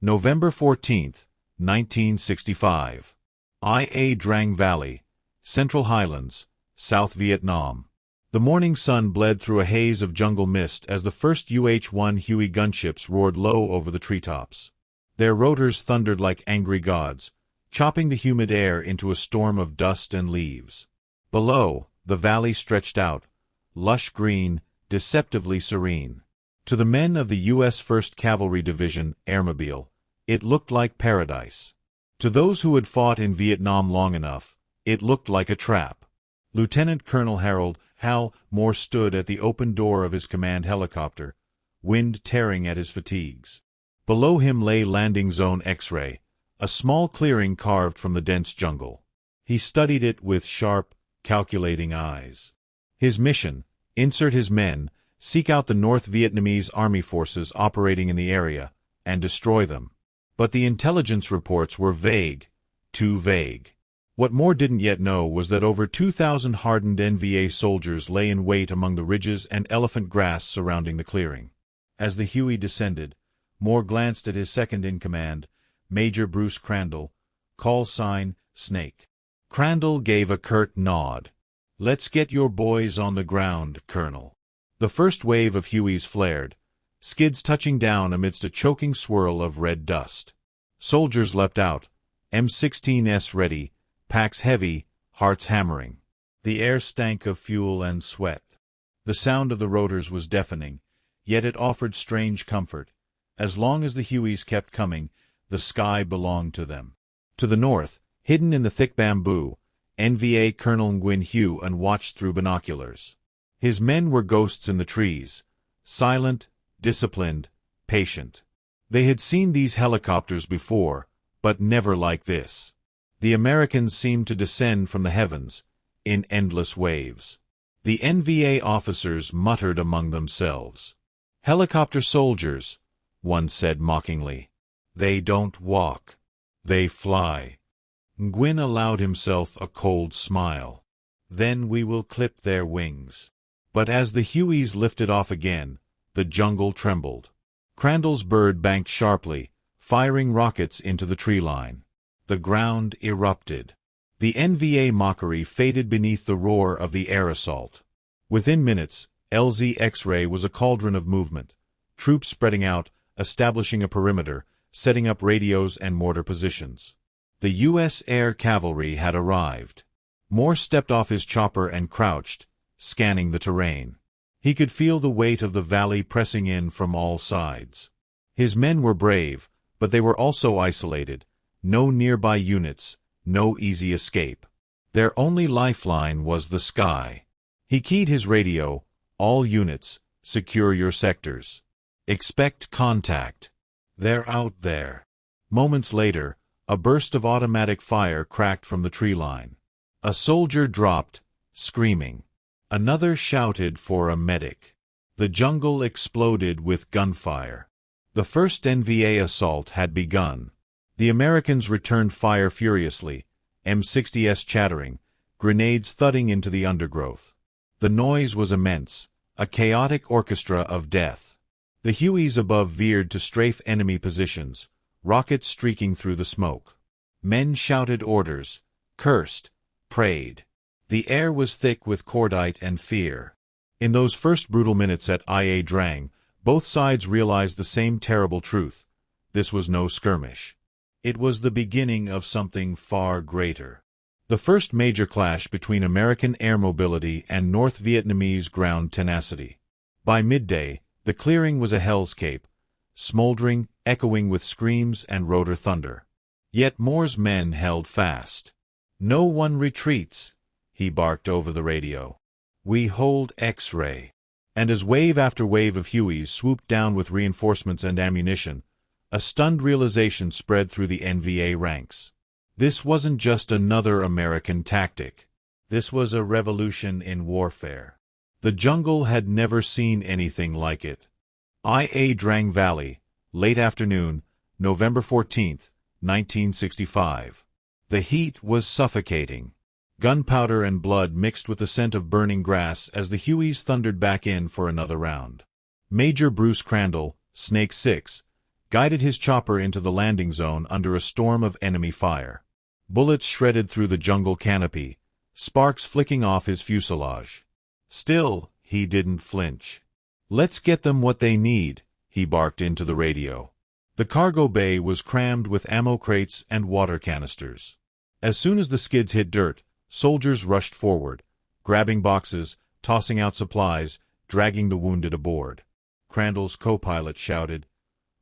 November 14, 1965. Ia Drang Valley, Central Highlands, South Vietnam. The morning sun bled through a haze of jungle mist as the first UH-1 Huey gunships roared low over the treetops. Their rotors thundered like angry gods, chopping the humid air into a storm of dust and leaves. Below, the valley stretched out, lush green, deceptively serene. To the men of the U.S. 1st Cavalry Division, Airmobile, it looked like paradise. To those who had fought in Vietnam long enough, it looked like a trap. Lieutenant Colonel Hal Moore stood at the open door of his command helicopter, wind tearing at his fatigues. Below him lay Landing Zone X-ray, a small clearing carved from the dense jungle. He studied it with sharp, calculating eyes. His mission: insert his men, seek out the North Vietnamese army forces operating in the area, and destroy them. But the intelligence reports were vague, too vague. What Moore didn't yet know was that over 2,000 hardened NVA soldiers lay in wait among the ridges and elephant grass surrounding the clearing. As the Huey descended, Moore glanced at his second-in-command, Major Bruce Crandall, call sign, Snake. Crandall gave a curt nod. "Let's get your boys on the ground, Colonel." The first wave of Hueys flared, skids touching down amidst a choking swirl of red dust. Soldiers leapt out, M16s ready, packs heavy, hearts hammering. The air stank of fuel and sweat. The sound of the rotors was deafening, yet it offered strange comfort. As long as the Hueys kept coming, the sky belonged to them. To the north, hidden in the thick bamboo, NVA Colonel Nguyen Hue watched through binoculars. His men were ghosts in the trees, silent, disciplined, patient. They had seen these helicopters before, but never like this. The Americans seemed to descend from the heavens, in endless waves. The NVA officers muttered among themselves. "Helicopter soldiers," one said mockingly. "They don't walk. They fly." Nguyen allowed himself a cold smile. "Then we will clip their wings." But as the Hueys lifted off again, the jungle trembled. Crandall's bird banked sharply, firing rockets into the tree line. The ground erupted. The NVA mockery faded beneath the roar of the air assault. Within minutes, LZ X-ray was a cauldron of movement, troops spreading out, establishing a perimeter, setting up radios and mortar positions. The U.S. Air Cavalry had arrived. Moore stepped off his chopper and crouched, scanning the terrain. He could feel the weight of the valley pressing in from all sides. His men were brave, but they were also isolated. No nearby units, no easy escape. Their only lifeline was the sky. He keyed his radio: "All units, secure your sectors. Expect contact. They're out there." Moments later, a burst of automatic fire cracked from the tree line. A soldier dropped, screaming. Another shouted for a medic. The jungle exploded with gunfire. The first NVA assault had begun. The Americans returned fire furiously, M60s chattering, grenades thudding into the undergrowth. The noise was immense, a chaotic orchestra of death. The Hueys above veered to strafe enemy positions, rockets streaking through the smoke. Men shouted orders, cursed, prayed. The air was thick with cordite and fear. In those first brutal minutes at Ia Drang, both sides realized the same terrible truth: this was no skirmish. It was the beginning of something far greater. The first major clash between American air mobility and North Vietnamese ground tenacity. By midday, the clearing was a hell's cape, smoldering, echoing with screams and rotor thunder. Yet Moore's men held fast. "No one retreats," he barked over the radio. "We hold X-ray." And as wave after wave of Hueys swooped down with reinforcements and ammunition, a stunned realization spread through the NVA ranks. This wasn't just another American tactic. This was a revolution in warfare. The jungle had never seen anything like it. Ia Drang Valley, late afternoon, November 14, 1965. The heat was suffocating. Gunpowder and blood mixed with the scent of burning grass as the Hueys thundered back in for another round. Major Bruce Crandall, Snake 6, guided his chopper into the landing zone under a storm of enemy fire. Bullets shredded through the jungle canopy, sparks flicking off his fuselage. Still, he didn't flinch. "Let's get them what they need," he barked into the radio. The cargo bay was crammed with ammo crates and water canisters. As soon as the skids hit dirt, soldiers rushed forward, grabbing boxes, tossing out supplies, dragging the wounded aboard. Crandall's co-pilot shouted,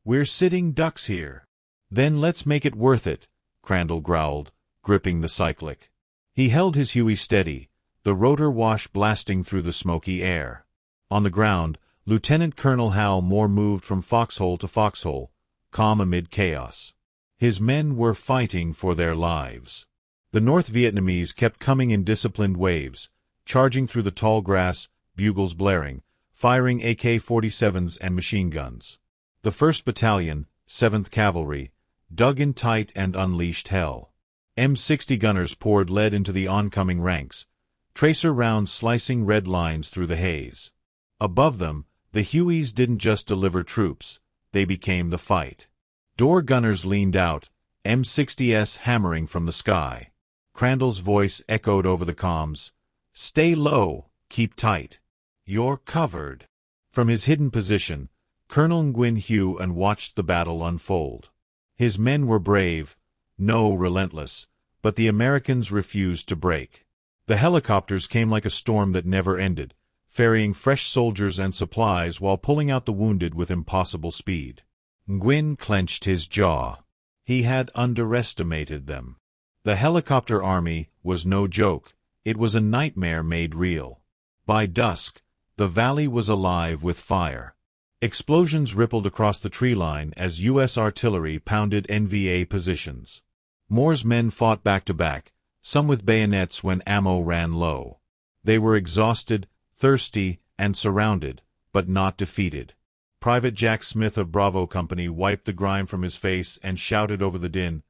"We're sitting ducks here." "Then let's make it worth it," Crandall growled, gripping the cyclic. He held his Huey steady, the rotor wash blasting through the smoky air. On the ground, Lieutenant Colonel Hal Moore moved from foxhole to foxhole, calm amid chaos. His men were fighting for their lives. The North Vietnamese kept coming in disciplined waves, charging through the tall grass, bugles blaring, firing AK-47s and machine guns. The 1st Battalion, 7th Cavalry, dug in tight and unleashed hell. M60 gunners poured lead into the oncoming ranks, tracer rounds slicing red lines through the haze. Above them, the Hueys didn't just deliver troops, they became the fight. Door gunners leaned out, M60s hammering from the sky. Crandall's voice echoed over the comms, "Stay low, keep tight. You're covered." From his hidden position, Colonel Nguyen Hue and watched the battle unfold. His men were brave, no relentless, but the Americans refused to break. The helicopters came like a storm that never ended, ferrying fresh soldiers and supplies while pulling out the wounded with impossible speed. Nguyen clenched his jaw. He had underestimated them. The helicopter army was no joke, it was a nightmare made real. By dusk, the valley was alive with fire. Explosions rippled across the tree line as U.S. artillery pounded NVA positions. Moore's men fought back to back, some with bayonets when ammo ran low. They were exhausted, thirsty, and surrounded, but not defeated. Private Jack Smith of Bravo Company wiped the grime from his face and shouted over the din,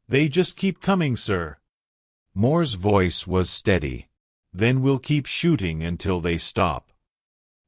"They just keep coming, sir." Moore's voice was steady. "Then we'll keep shooting until they stop."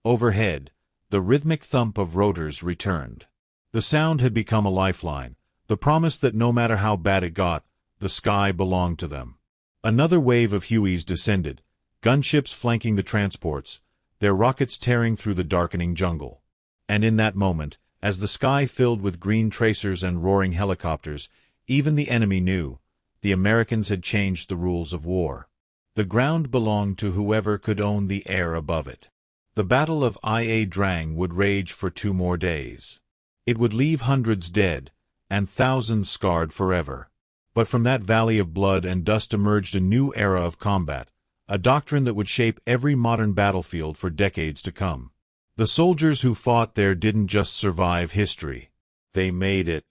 Overhead, the rhythmic thump of rotors returned. The sound had become a lifeline, the promise that no matter how bad it got, the sky belonged to them. Another wave of Hueys descended, gunships flanking the transports, their rockets tearing through the darkening jungle. And in that moment, as the sky filled with green tracers and roaring helicopters, even the enemy knew, the Americans had changed the rules of war. The ground belonged to whoever could own the air above it. The Battle of Ia Drang would rage for 2 more days. It would leave hundreds dead, and thousands scarred forever. But from that valley of blood and dust emerged a new era of combat, a doctrine that would shape every modern battlefield for decades to come. The soldiers who fought there didn't just survive history. They made it.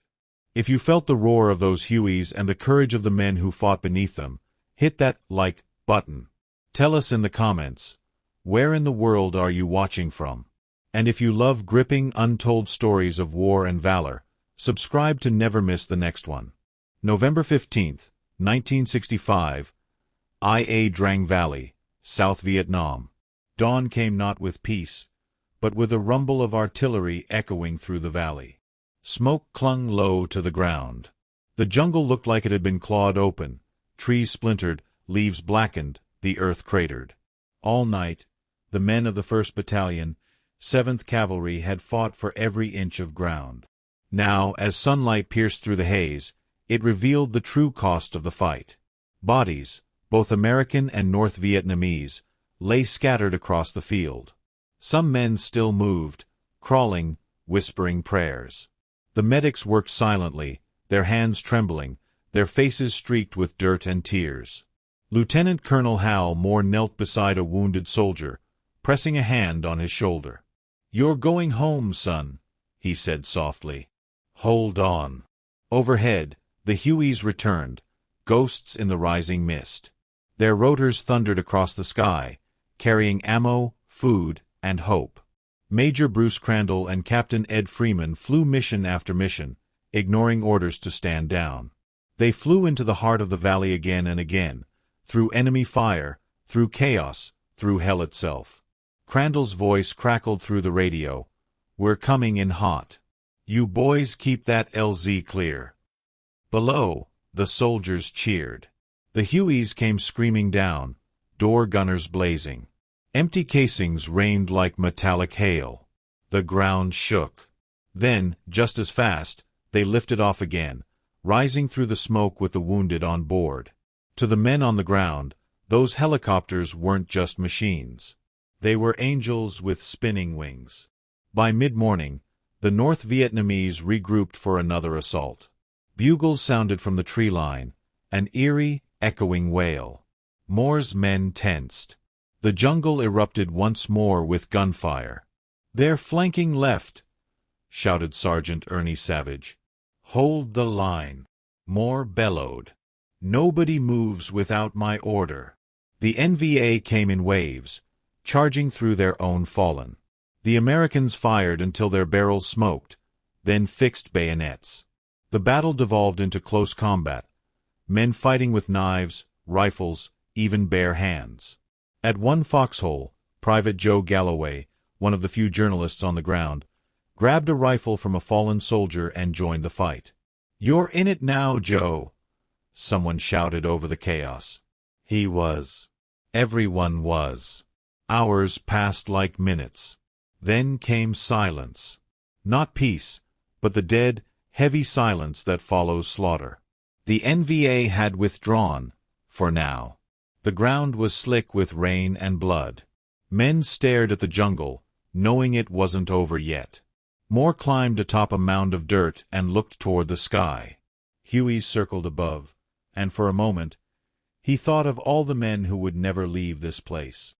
If you felt the roar of those Hueys and the courage of the men who fought beneath them, hit that like button. Tell us in the comments, where in the world are you watching from? And if you love gripping, untold stories of war and valor, subscribe to never miss the next one. November 15th, 1965, Ia Drang Valley, South Vietnam. Dawn came not with peace, but with a rumble of artillery echoing through the valley. Smoke clung low to the ground. The jungle looked like it had been clawed open, trees splintered, leaves blackened, the earth cratered. All night, the men of the 1st Battalion, 7th Cavalry had fought for every inch of ground. Now, as sunlight pierced through the haze, it revealed the true cost of the fight. Bodies, both American and North Vietnamese, lay scattered across the field. Some men still moved, crawling, whispering prayers. The medics worked silently, their hands trembling, their faces streaked with dirt and tears. Lieutenant Colonel Hal Moore knelt beside a wounded soldier, pressing a hand on his shoulder. "You're going home, son," he said softly. "Hold on." Overhead, the Hueys returned, ghosts in the rising mist. Their rotors thundered across the sky, carrying ammo, food, and hope. Major Bruce Crandall and Captain Ed Freeman flew mission after mission, ignoring orders to stand down. They flew into the heart of the valley again and again, through enemy fire, through chaos, through hell itself. Crandall's voice crackled through the radio. "We're coming in hot." You boys keep that LZ clear." Below, the soldiers cheered. The Hueys came screaming down, door gunners blazing. Empty casings rained like metallic hail. The ground shook. Then, just as fast, they lifted off again, rising through the smoke with the wounded on board. To the men on the ground, those helicopters weren't just machines. They were angels with spinning wings. By mid-morning, the North Vietnamese regrouped for another assault. Bugles sounded from the tree line, an eerie, echoing wail. Moore's men tensed. The jungle erupted once more with gunfire. "They're flanking left," shouted Sergeant Ernie Savage. "Hold the line," Moore bellowed. "Nobody moves without my order." The NVA came in waves, charging through their own fallen. The Americans fired until their barrels smoked, then fixed bayonets. The battle devolved into close combat, men fighting with knives, rifles, even bare hands. At one foxhole, Private Joe Galloway, one of the few journalists on the ground, grabbed a rifle from a fallen soldier and joined the fight. "You're in it now, Joe," someone shouted over the chaos. He was. Everyone was. Hours passed like minutes. Then came silence. Not peace, but the dead, heavy silence that follows slaughter. The NVA had withdrawn, for now. The ground was slick with rain and blood. Men stared at the jungle, knowing it wasn't over yet. Moore climbed atop a mound of dirt and looked toward the sky. Hueys circled above, and for a moment, he thought of all the men who would never leave this place.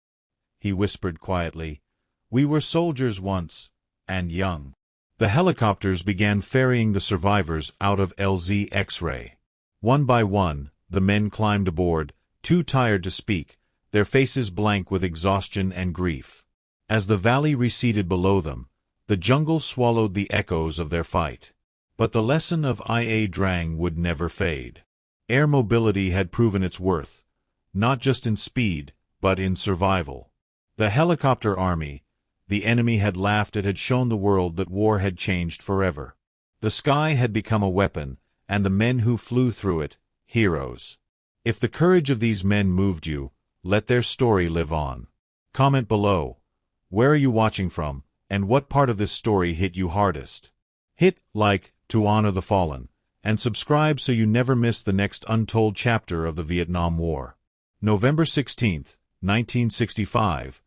He whispered quietly, "We were soldiers once, and young." The helicopters began ferrying the survivors out of LZ X-ray. One by one, the men climbed aboard, too tired to speak, their faces blank with exhaustion and grief. As the valley receded below them, the jungle swallowed the echoes of their fight. But the lesson of Ia Drang would never fade. Air mobility had proven its worth, not just in speed, but in survival. The helicopter army, the enemy had laughed, it had shown the world that war had changed forever. The sky had become a weapon, and the men who flew through it, heroes. If the courage of these men moved you, let their story live on. Comment below. Where are you watching from, and what part of this story hit you hardest? Hit like to honor the fallen, and subscribe so you never miss the next untold chapter of the Vietnam War. November 16, 1965.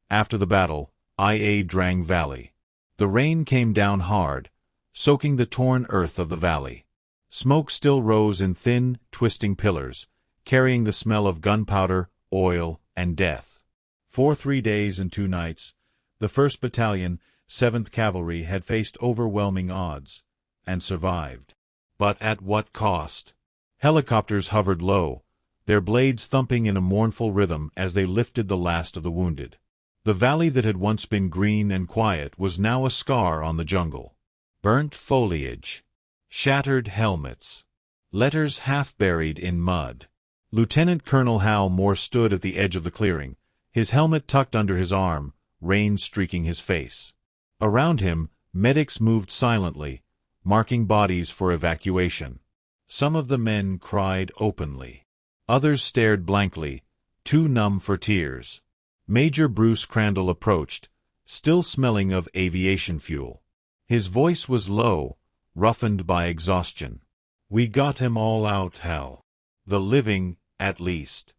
After the battle, Ia Drang Valley. The rain came down hard, soaking the torn earth of the valley. Smoke still rose in thin, twisting pillars, carrying the smell of gunpowder, oil, and death. For 3 days and 2 nights, the 1st Battalion, 7th Cavalry had faced overwhelming odds, and survived. But at what cost? Helicopters hovered low, their blades thumping in a mournful rhythm as they lifted the last of the wounded. The valley that had once been green and quiet was now a scar on the jungle. Burnt foliage. Shattered helmets. Letters half buried in mud. Lieutenant Colonel Hal Moore stood at the edge of the clearing, his helmet tucked under his arm, rain streaking his face. Around him, medics moved silently, marking bodies for evacuation. Some of the men cried openly. Others stared blankly, too numb for tears. Major Bruce Crandall approached, still smelling of aviation fuel. His voice was low, roughened by exhaustion. "We got him all out, Hal. The living, at least."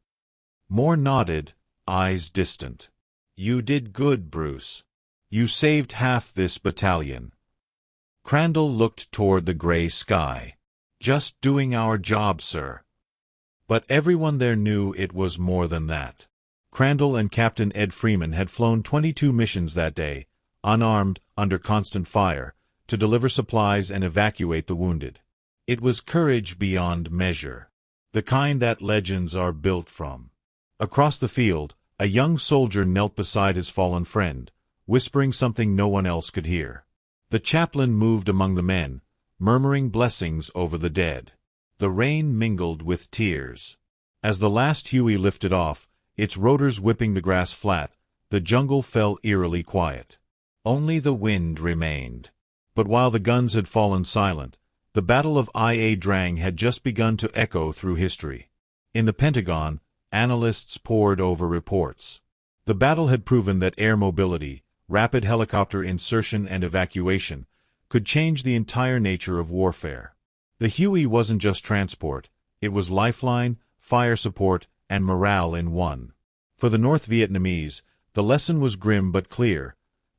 Moore nodded, eyes distant. "You did good, Bruce. You saved half this battalion." Crandall looked toward the gray sky. "Just doing our job, sir." But everyone there knew it was more than that. Crandall and Captain Ed Freeman had flown 22 missions that day, unarmed, under constant fire, to deliver supplies and evacuate the wounded. It was courage beyond measure, the kind that legends are built from. Across the field, a young soldier knelt beside his fallen friend, whispering something no one else could hear. The chaplain moved among the men, murmuring blessings over the dead. The rain mingled with tears. As the last Huey lifted off, its rotors whipping the grass flat, the jungle fell eerily quiet. Only the wind remained. But while the guns had fallen silent, the Battle of Ia Drang had just begun to echo through history. In the Pentagon, analysts pored over reports. The battle had proven that air mobility, rapid helicopter insertion and evacuation, could change the entire nature of warfare. The Huey wasn't just transport, it was lifeline, fire support, and morale in one. For the North Vietnamese, the lesson was grim but clear.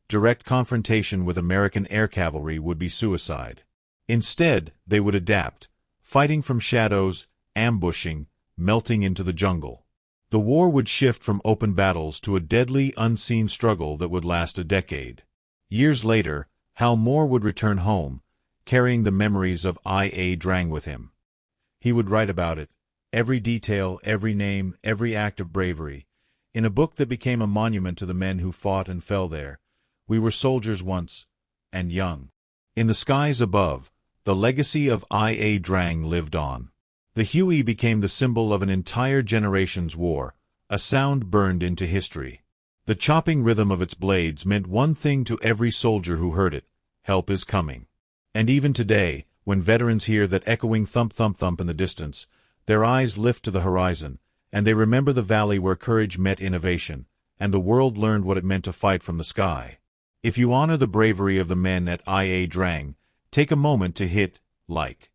Direct confrontation with American air cavalry would be suicide. Instead, they would adapt, fighting from shadows, ambushing, melting into the jungle. The war would shift from open battles to a deadly, unseen struggle that would last a decade. Years later, Hal Moore would return home, carrying the memories of Ia Drang with him. He would write about it, every detail, every name, every act of bravery, in a book that became a monument to the men who fought and fell there. We were soldiers once, and young. In the skies above, the legacy of Ia Drang lived on. The Huey became the symbol of an entire generation's war, a sound burned into history. The chopping rhythm of its blades meant one thing to every soldier who heard it: help is coming. And even today, when veterans hear that echoing thump-thump-thump in the distance, their eyes lift to the horizon, and they remember the valley where courage met innovation, and the world learned what it meant to fight from the sky. If you honor the bravery of the men at Ia Drang, take a moment to hit like.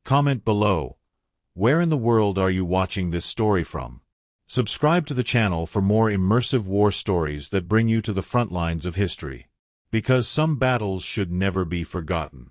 Comment below. Where in the world are you watching this story from? Subscribe to the channel for more immersive war stories that bring you to the front lines of history. Because some battles should never be forgotten.